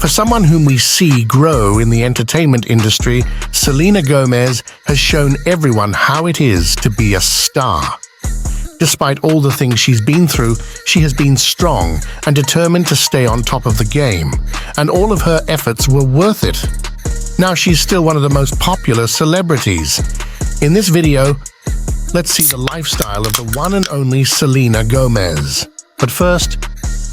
For someone whom we see grow in the entertainment industry, Selena Gomez has shown everyone how it is to be a star. Despite all the things she's been through, she has been strong and determined to stay on top of the game, and all of her efforts were worth it. Now she's still one of the most popular celebrities. In this video, let's see the lifestyle of the one and only Selena Gomez. But first,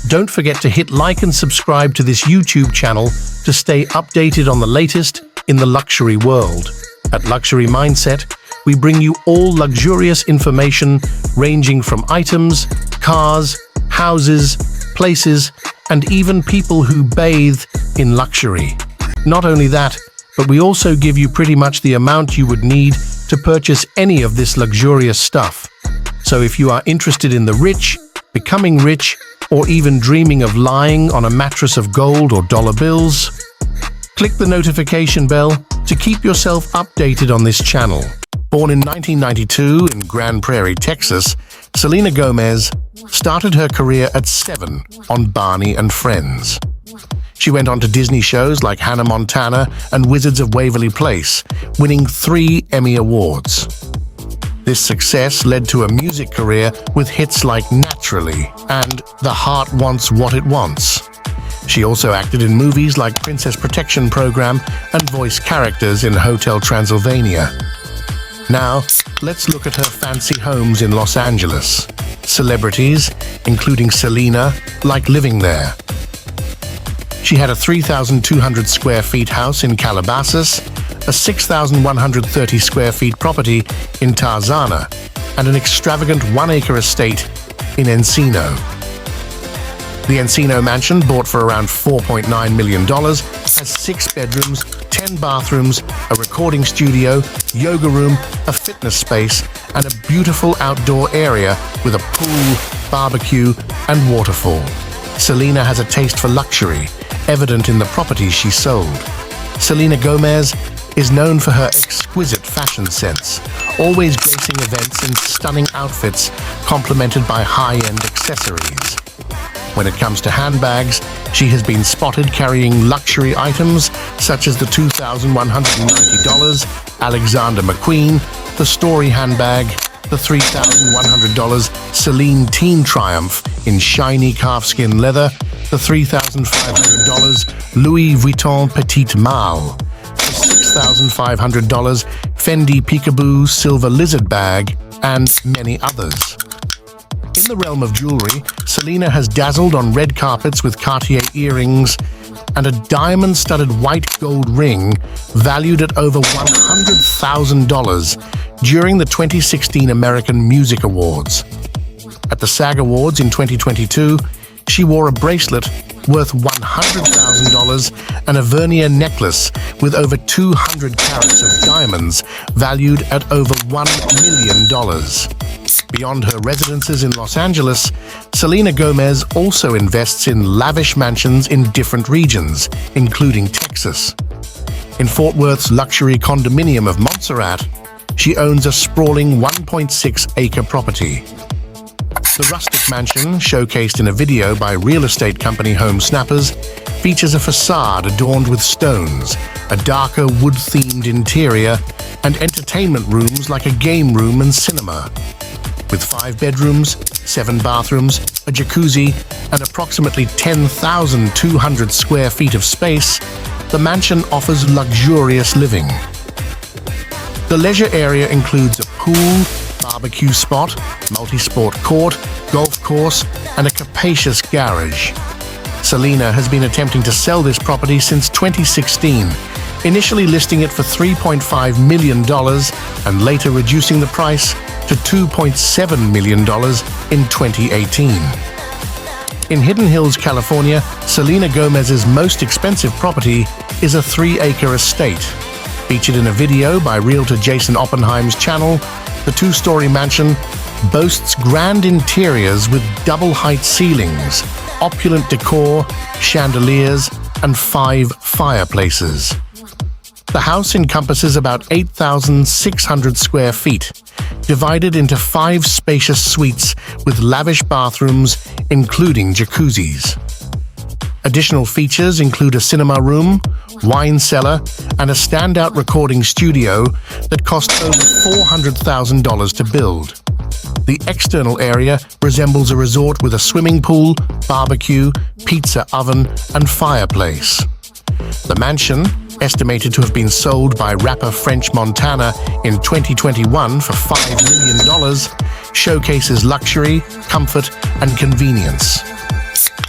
don't forget to hit like and subscribe to this YouTube channel to stay updated on the latest in the luxury world. At Luxury Mindset, we bring you all luxurious information ranging from items, cars, houses, places, and even people who bathe in luxury. Not only that, but we also give you pretty much the amount you would need to purchase any of this luxurious stuff. So if you are interested in the rich, becoming rich, or even dreaming of lying on a mattress of gold or dollar bills, click the notification bell to keep yourself updated on this channel. Born in 1992 in Grand Prairie, Texas, Selena Gomez started her career at 7 on Barney and Friends. She went on to Disney shows like Hannah Montana and Wizards of Waverly Place, winning 3 Emmy Awards. This success led to a music career with hits like Naturally and The Heart Wants What It Wants. She also acted in movies like Princess Protection Program and voiced characters in Hotel Transylvania. Now, let's look at her fancy homes in Los Angeles. Celebrities, including Selena, like living there. She had a 3,200 square feet house in Calabasas, a 6,130 square feet property in Tarzana, and an extravagant 1-acre estate in Encino. The Encino mansion, bought for around $4.9 million, has 6 bedrooms, 10 bathrooms, a recording studio, yoga room, a fitness space, and a beautiful outdoor area with a pool, barbecue, and waterfall. Selena has a taste for luxury, evident in the properties she sold. Selena Gomez is known for her exquisite fashion sense, always gracing events in stunning outfits complemented by high-end accessories. When it comes to handbags, she has been spotted carrying luxury items such as the $2,190 Alexander McQueen, the Story handbag, the $3,100 Celine Teen Triumph in shiny calfskin leather, the $3,500 Louis Vuitton Petite Malle, the $6,500 Fendi Peekaboo Silver Lizard bag, and many others. In the realm of jewelry, Selena has dazzled on red carpets with Cartier earrings and a diamond-studded white gold ring valued at over $100,000 during the 2016 American Music Awards. At the SAG Awards in 2022, she wore a bracelet worth $100,000 and a vernier necklace with over 200 carats of diamonds valued at over $1 million. Beyond her residences in Los Angeles, Selena Gomez also invests in lavish mansions in different regions, including Texas. In Fort Worth's luxury condominium of Montserrat, she owns a sprawling 1.6-acre property. The rustic mansion, showcased in a video by real estate company Home Snappers, features a facade adorned with stones, a darker wood-themed interior, and entertainment rooms like a game room and cinema. With 5 bedrooms, 7 bathrooms, a jacuzzi, and approximately 10,200 square feet of space, the mansion offers luxurious living. The leisure area includes a pool, barbecue spot, multi-sport court, golf course, and a capacious garage. Selena has been attempting to sell this property since 2016, initially listing it for $3.5 million and later reducing the price to $2.7 million in 2018. In Hidden Hills, California, Selena Gomez's most expensive property is a 3-acre estate. Featured in a video by realtor Jason Oppenheim's channel, the 2-story mansion boasts grand interiors with double-height ceilings, opulent decor, chandeliers, and 5 fireplaces. The house encompasses about 8,600 square feet, divided into 5 spacious suites with lavish bathrooms, including jacuzzis. Additional features include a cinema room, wine cellar, and a standout recording studio that cost over $400,000 to build. The external area resembles a resort with a swimming pool, barbecue, pizza oven, and fireplace. The mansion, estimated to have been sold by rapper French Montana in 2021 for $5 million, showcases luxury, comfort, and convenience.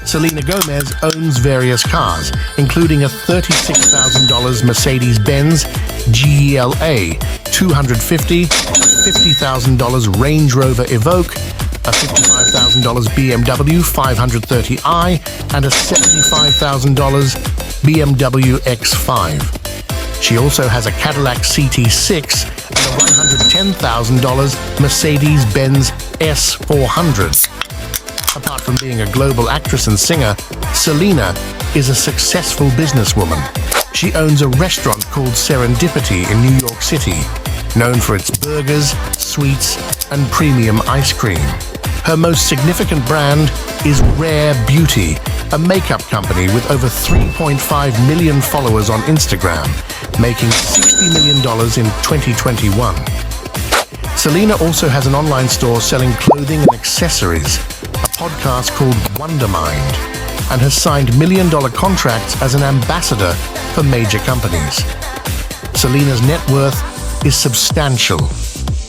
Selena Gomez owns various cars, including a $36,000 Mercedes-Benz GLA 250, a $50,000 Range Rover Evoque, a $55,000 BMW 530i, and a $75,000 BMW X5. She also has a Cadillac CT6 and a $110,000 Mercedes-Benz S400. Apart from being a global actress and singer, Selena is a successful businesswoman. She owns a restaurant called Serendipity in New York City, known for its burgers, sweets, and premium ice cream. Her most significant brand is Rare Beauty, a makeup company with over 3.5 million followers on Instagram, making $60 million in 2021. Selena also has an online store selling clothing and accessories, a podcast called Wondermind, and has signed million-dollar contracts as an ambassador for major companies. Selena's net worth is substantial.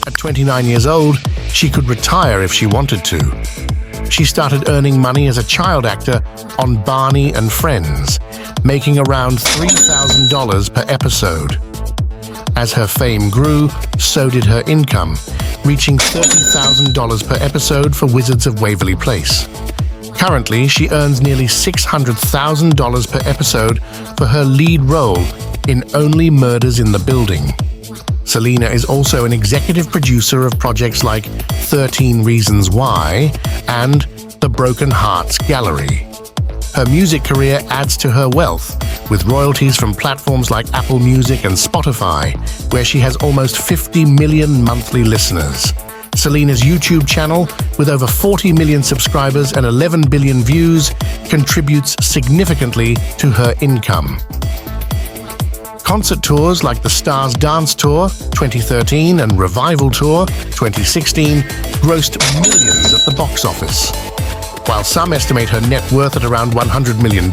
At 29 years old, she could retire if she wanted to. She started earning money as a child actor on Barney and Friends, making around $3,000 per episode. As her fame grew, so did her income, reaching $30,000 per episode for Wizards of Waverly Place. Currently, she earns nearly $600,000 per episode for her lead role in Only Murders in the Building. Selena is also an executive producer of projects like 13 Reasons Why and The Broken Hearts Gallery. Her music career adds to her wealth, with royalties from platforms like Apple Music and Spotify, where she has almost 50 million monthly listeners. Selena's YouTube channel, with over 40 million subscribers and 11 billion views, contributes significantly to her income. Concert tours like the Stars Dance Tour 2013 and Revival Tour 2016 grossed millions at the box office. While some estimate her net worth at around $100 million,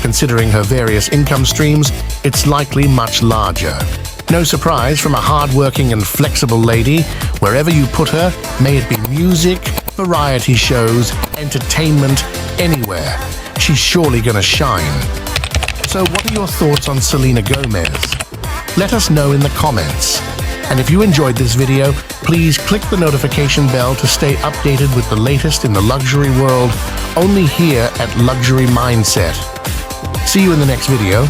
considering her various income streams, it's likely much larger. No surprise from a hard-working and flexible lady, wherever you put her, may it be music, variety shows, entertainment, anywhere, she's surely gonna shine. So what are your thoughts on Selena Gomez? Let us know in the comments. And if you enjoyed this video, please click the notification bell to stay updated with the latest in the luxury world, only here at Luxury Mindset. See you in the next video.